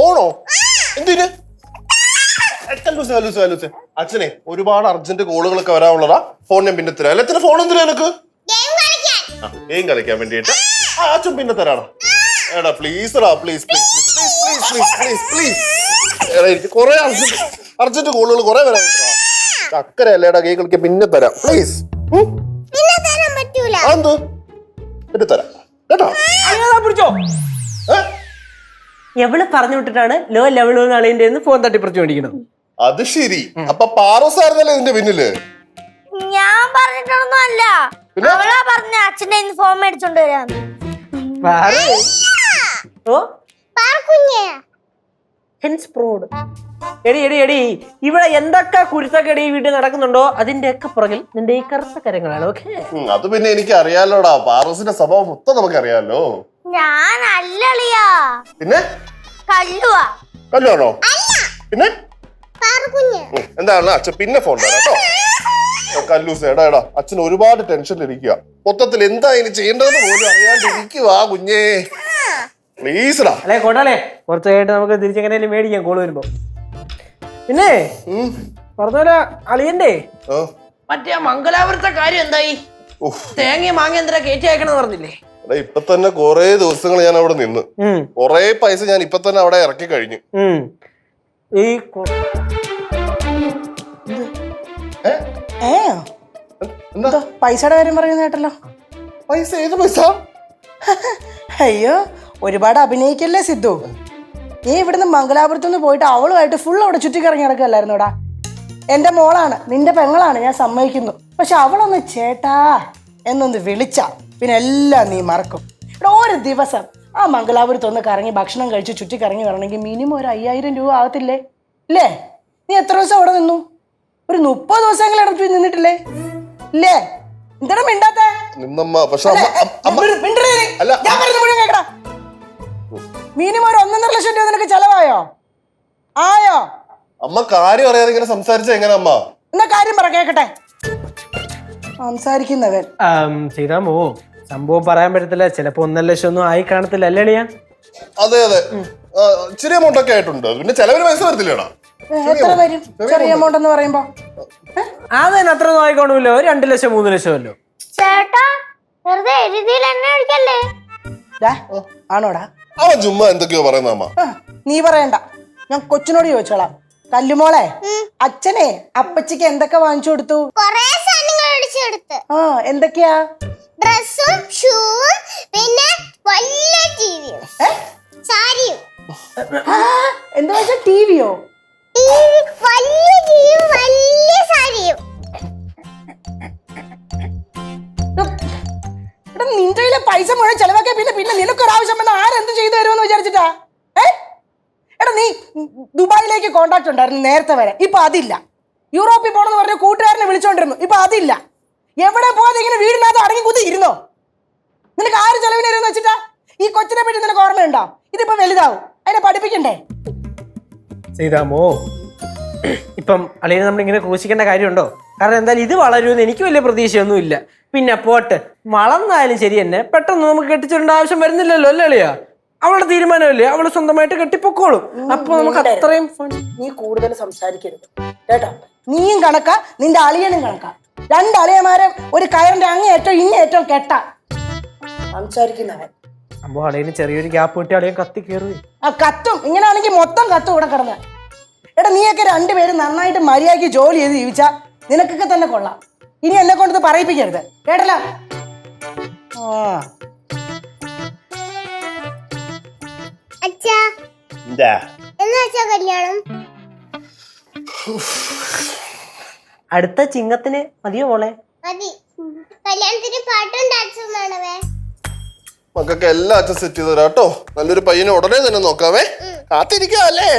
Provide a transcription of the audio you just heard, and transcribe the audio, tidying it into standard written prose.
ഓണോ എന്തിന്? അച്ഛനെ ഒരുപാട് അർജന്റ് കോളുകളൊക്കെ വരാനുള്ളതാ. ഫോൺ ഞാൻ പിന്നെ തരാം. അല്ല ഫോൺ എന്തിനാ എനിക്ക്? ഗെയിം കളിക്കാൻ വേണ്ടിട്ട്. അച്ഛൻ പിന്നെ തരാടാ. എടാ പ്ലീസ് പ്ലീസ് എടാ എനിക്ക് കൊറേ അർജന്റ് കോളുകൾ കൊറേ വരാനുണ്ടാ. ചക്കര അല്ലേടാ ഗെയിം കളിക്കാൻ പിന്നെ തരാം പ്ലീസ്. എന്ത് പിന്നെ തരാം കേട്ടോ. പിടിച്ചോ. എവള് പറഞ്ഞു വിട്ടിട്ടാണ് ലോ ലെവൽ അളിയന്റെ ഫോൺ തട്ടിപ്പറിച്ചു മേടിക്കുന്നത്. അത് ശരി. അപ്പൊ പാറോസ് ആയിരുന്നല്ലേ ഇതിന്റെ പിന്നില്? ഞാൻ പറഞ്ഞിട്ടൊന്നും അല്ല, അവളാ പറഞ്ഞ അച്ഛന്റെ ഫോൺ മേടിച്ചോണ്ട് വരാം. എടി എടി എടി ഇവിടെ എന്തൊക്കെ കുരുത്തക്കെടി ഈ വീട്ടിൽ നടക്കുന്നുണ്ടോ അതിന്റെ ഒക്കെ പുറകിൽ നിന്റെ ഈ കറുത്ത കരങ്ങളാണ്. ഓക്കെ, അത് പിന്നെ എനിക്ക് അറിയാലോടാ. പാറോസിന്റെ സ്വഭാവം മൊത്തം നമുക്ക് അറിയാലോ. ഞാൻ അല്ലളിയാ. പിന്നെ കല്ലുവാ. കല്ലുവാണോ? പിന്നെ എന്താണ് അച്ഛൻ പിന്നെ ഫോൺ തരാം കേട്ടോ. കല്ലൂസ് എടാ എടാ അച്ഛൻ ഒരുപാട് ടെൻഷനിലിരിക്കുക. മൊത്തത്തിൽ എന്താ ഇനി ചെയ്യേണ്ടതെന്ന് പോലും അറിയാണ്ടിരിക്കുവാ കുഞ്ഞേ. പ്ലീസ്ഡാ. അല്ലെ കൊണ്ടാലേ കുറച്ച് കഴിഞ്ഞിട്ട് നമുക്ക് തിരിച്ചെങ്ങനെയാലും മേടിക്കാം കോള് വരുമ്പോ. പിന്നെ പറഞ്ഞ അളിയന്റെ മറ്റേ മംഗലാപുരത്തെ കാര്യം എന്തായി? തേങ്ങ മാങ്ങ എന്തിനാ കയറ്റി അയക്കണെന്ന് പറഞ്ഞില്ലേ? ഇപ്പൊ തന്നെ കൊറേ ദിവസങ്ങൾ ഞാൻ അവിടെ നിന്ന് കൊറേ പൈസ ഞാൻ ഇപ്പൊ തന്നെ അവിടെ ഇറക്കി കഴിഞ്ഞു. ഈ പൈസയുടെ കാര്യം പറയുന്ന കേട്ടല്ലോ. പൈസ? ഏത് പൈസ? അയ്യോ ഒരുപാട് അഭിനയിക്കല്ലേ സിദ്ധു. നീ ഇവിടുന്ന് മംഗലാപുരത്തുനിന്ന് പോയിട്ട് അവളുമായിട്ട് ഫുൾ അവിടെ ചുറ്റിക്കറങ്ങി നടക്കല്ലായിരുന്നോടാ. എന്റെ മോളാണ്, നിന്റെ പെങ്ങളാണ്, ഞാൻ സമ്മതിക്കുന്നു. പക്ഷെ അവളൊന്ന് ചേട്ടാ എന്നൊന്ന് വിളിച്ച പിന്നെ എല്ലാം നീ മറക്കും. ഇവിടെ ഒരു ദിവസം ആ മംഗലാപുരത്തൊന്ന് കറങ്ങി ഭക്ഷണം കഴിച്ച് ചുറ്റിക്കറങ്ങി വരണമെങ്കിൽ മിനിമം ഒരു 5000 രൂപ ആകത്തില്ലേ? ഇല്ലേ? നീ എത്ര ദിവസം അവിടെ നിന്നു? ഒരു 30 ദിവസങ്ങൾ ഇടയ്ക്ക് നിന്നിട്ടില്ലേ? ഇല്ലേ? എന്താണ് മിണ്ടാത്ത? മിനിമം ഒരു 1.5 ലക്ഷം രൂപ നിനക്ക് ചെലവായോ? ആയോ? അമ്മ കാര്യം അറിയാതെ ഇങ്ങനെ സംസാരിച്ച എങ്ങനെ അമ്മ? എന്നാ കാര്യം പറ കേക്കട്ടെ. സംസാരിക്കുന്നവൻ ചെയ്താമോ സംഭവം പറയാൻ പറ്റത്തില്ല. ചിലപ്പോ 1.5 ലക്ഷം ഒന്നും ആയി കാണത്തില്ല അല്ലേ അളിയാ? അതെ അതെ, ചെറിയ എമൗണ്ട് ഒക്കെ ആയിട്ടുണ്ട്. പിന്നെ ചെലവിന് പൈസ വരത്തില്ലേടാ? എത്ര വരും ചെറിയ എമൗണ്ട് എന്ന് പറയുമ്പോ? അതന്നെ അത്ര ഒന്നും ആയിക്കോണല്ലോ. 2 ലക്ഷം 3 ലക്ഷം അല്ലോ. ചേട്ടാ വെറുതെ എഴുതിയിൽ എന്നെ ഒഴിക്കല്ലേ. ആണോടാ? അവൻ ചുമ്മാ എന്തൊക്കെയോ പറയുന്ന അമ്മ. നീ പറയണ്ട, ഞാൻ കൊച്ചിനോട് ചോദിച്ചോളാം. കല്ലുമോളെ, അച്ഛനെ അപ്പച്ചിക്ക് എന്തൊക്കെ വാങ്ങിച്ചു കൊടുത്തു? കൊറേ സാധനങ്ങൾ അടിച്ചു കൊടുത്തു. എന്തൊക്കെയാ? ഡ്രസ്സും ഷൂവും പിന്നെ വലിയ ടിവിയും സാരിയും. എന്താ വെച്ചാ ടിവിയോ? വലിയ ടിവിയും വലിയ സാരിയും. നിന്റെ കയ്യിലെ പൈസ മുഴുവൻ ചെലവാക്കിയ പിന്നെ പിന്നെ നിനക്കൊരാവശ്യം വന്ന ആരെന്ത് ചെയ്തു തരുമെന്ന് വിചാരിച്ചിട്ടാ? എടാ നീ ദുബായിലേക്ക് കോണ്ടാക്ട് ഉണ്ടായിരുന്നു നേരത്തെ വരെ, ഇപ്പൊ അതില്ല. യൂറോപ്പിൽ പോണെന്ന് പറഞ്ഞ കൂട്ടുകാരനെ വിളിച്ചോണ്ടിരുന്നു, ഇപ്പൊ അതില്ല. എവിടെ പോകാതെ ഇങ്ങനെ വീടിനകത്ത് അടങ്ങി കുത്തി ഇരുന്നോ? നിനക്ക് ആര് ചെലവിന് വരുമെന്ന് വെച്ചിട്ടാ? ഈ കൊച്ചിനെ പറ്റി നിനക്ക് ഓർമ്മയുണ്ടോ? ഇതിപ്പോ വലുതാവും, അതിനെ പഠിപ്പിക്കണ്ടേ? ചെയ്താമോ ഇപ്പം അളിയനെ നമ്മളിങ്ങനെ ക്രൂശിക്കേണ്ട കാര്യമുണ്ടോ? കാരണം എന്തായാലും ഇത് വളരുമെന്ന് എനിക്ക് വലിയ പ്രതീക്ഷയൊന്നും ഇല്ല. പിന്നെ പോട്ട് വളർന്നാലും ശരി തന്നെ പെട്ടെന്ന് നമുക്ക് കെട്ടിച്ചിടേണ്ട ആവശ്യം വരുന്നില്ലല്ലോ അല്ലേ അളിയാ? അവളുടെ തീരുമാനമല്ലേ, അവള് സ്വന്തമായിട്ട് കെട്ടിപ്പൊക്കോളും. അപ്പൊ നമുക്ക് അത്രയും നീ കൂടുതൽ സംസാരിക്കരുത് കേട്ടോ. നീയും കണക്കാ, നിന്റെ അളിയനും കണക്കാ. 2 അളിയന്മാരെ ഒരു കയറിന്റെ അങ്ങേയറ്റവും ഇങ്ങേറ്റവും കെട്ടാ സംസാരിക്കുന്നവൻ. സംഭവം അളിയന് ചെറിയൊരു ഗ്യാപ്പ് കിട്ടി അളിയൻ കത്തി കയറി. ആ കത്തും, ഇങ്ങനെയാണെങ്കിൽ മൊത്തം കത്തും ഇവിടെ കിടന്ന്. എടാ നീയൊക്കെ 2 പേരും നന്നായിട്ട് മര്യാദയ്ക്ക് ജോലി ചെയ്ത് ജീവിച്ചാ നിനക്കൊക്കെ തന്നെ കൊള്ളാം. ഇനി എന്നെ കൊണ്ട് പറയിപ്പിക്കരുത് കേട്ടല്ലോ. അടുത്ത ചിങ്ങത്തിന് മതിയോ മോളെ? കല്യാണത്തിന് പാട്ടും ഡാൻസും വേണമേ. മക്കൾക്ക് എല്ലാം അച്ഛൻ സെറ്റ് ചെയ്ത് തരാം കേട്ടോ. നല്ലൊരു പയ്യനെ ഉടനെ തന്നെ നോക്കാവേ. കാത്തിരിക്കുക അല്ലേ?